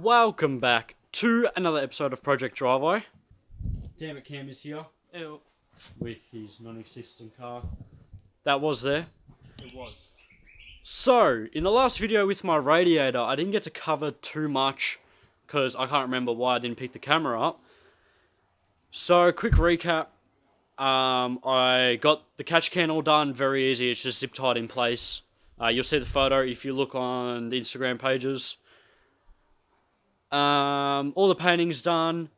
Welcome back to another episode of Project Driveway. Damn it, Cam is here. Ew. With his non-existent car. That was there. It was. So, in the last video with my radiator, I didn't get to cover too much because I can't remember why I didn't pick the camera up. So, quick recap. I got the catch can all done, very easy, it's just zip tied in place. You'll see the photo if you look on the Instagram pages. All the painting's done,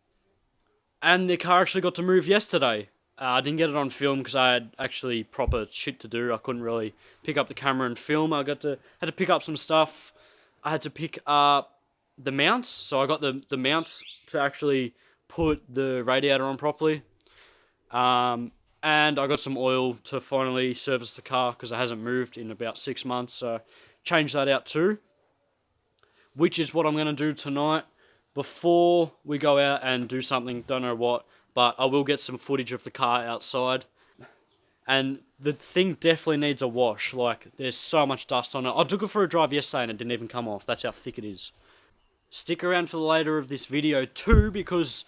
and the car actually got to move yesterday. I didn't get it on film because I had actually proper shit to do. I couldn't really pick up the camera and film. Had to pick up some stuff. I had to pick up the mounts, so I got the mounts to actually put the radiator on properly. And I got some oil to finally service the car because it hasn't moved in about 6 months, so change that out too. Which is what I'm going to do tonight before we go out and do something, don't know what, but I will get some footage of the car outside. And the thing definitely needs a wash, like there's so much dust on it. I took it for a drive yesterday and it didn't even come off, that's how thick it is. Stick around for the later of this video too, because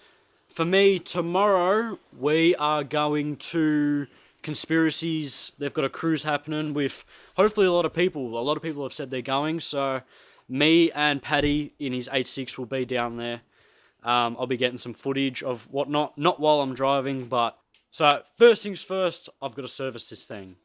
for me, tomorrow we are going to Conspiracies. They've got a cruise happening with hopefully a lot of people. A lot of people have said they're going, so me and Paddy in his 8.6 will be down there. I'll be getting some footage of whatnot, not while I'm driving, but... So, first things first, I've got to service this thing.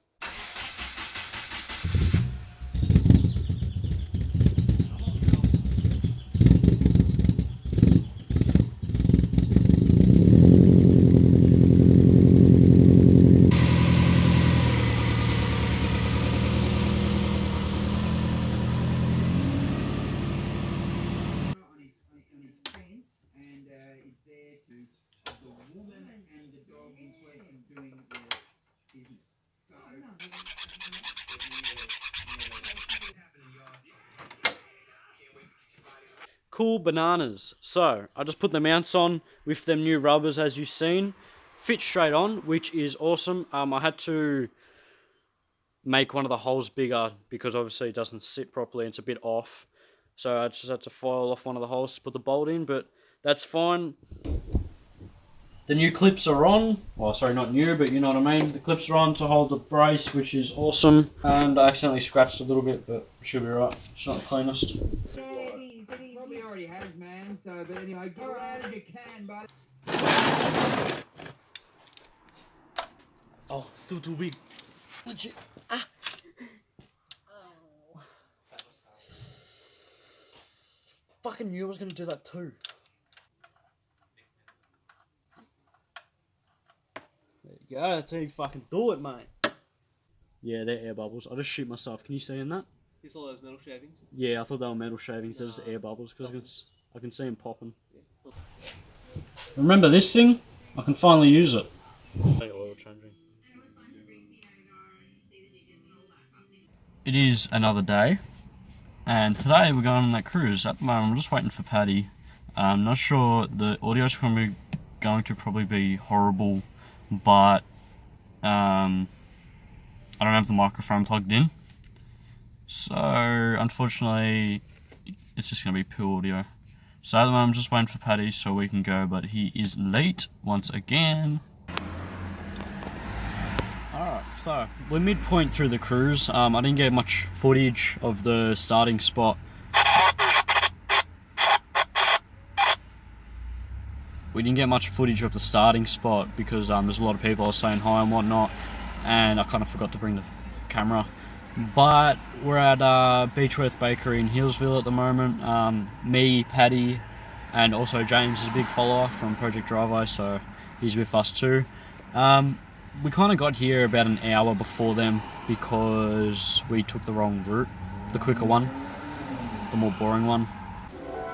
Cool bananas. So, I just put the mounts on with them new rubbers as you've seen. Fit straight on, which is awesome. I had to make one of the holes bigger because obviously it doesn't sit properly and it's a bit off. So I just had to file off one of the holes to put the bolt in, but that's fine. The new clips are on. Well, sorry, not new, but you know what I mean. The clips are on to hold the brace, which is awesome. And I accidentally scratched a little bit, but it should be right. It's not the cleanest. Probably already has, man. So, but anyway, get around if you can, bud. Oh, still too big. Legit. Ah. Oh. Fucking knew I was gonna do that too. There you go. That's how you fucking do it, mate. Yeah, they're air bubbles. I just shoot myself. Can you see in that? It's all those metal shavings? Yeah, I thought they were metal shavings. They're just air bubbles because I can see them popping. Yeah. Remember this thing? I can finally use it. Oil changing. It is another day, and today we're going on that cruise. At the moment, I'm just waiting for Paddy. I'm not sure, the audio's going to probably be horrible, but I don't have the microphone plugged in. So, unfortunately, it's just going to be poor audio. So at the moment, I'm just waiting for Paddy so we can go, but he is late once again. Alright, so, we're midpoint through the cruise. I didn't get much footage of the starting spot. We didn't get much footage of the starting spot because there's a lot of people saying hi and whatnot, and I kind of forgot to bring the camera. But we're at Beechworth Bakery in Hillsville at the moment. Me, Paddy, and also James is a big follower from Project Driveway, so he's with us too. We kind of got here about an hour before them because we took the wrong route, the quicker one, the more boring one.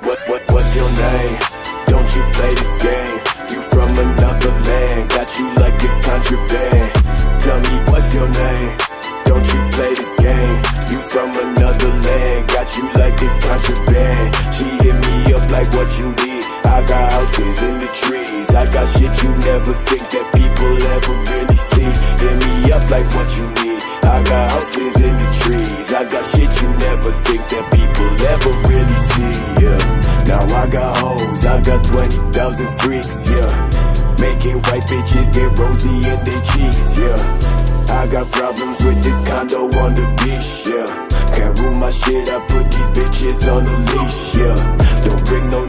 What's your name? Don't you play this game? You from another land, got you like it's contraband. Tell me what's your name? Don't you play this game? You from another land, got you like it's contraband. She hit me up like what you need. I got houses in the trees. I got shit you never think that people ever really see. Hit me up like what you need. I got houses in the trees. I got shit you never think that people ever really see. Yeah. Now I got hoes, I got 20,000 freaks, yeah. Making white bitches get rosy in their cheeks, yeah. I got problems with this condo on the beach, yeah. Can't rule my shit, I put these bitches on the leash, yeah. Don't bring no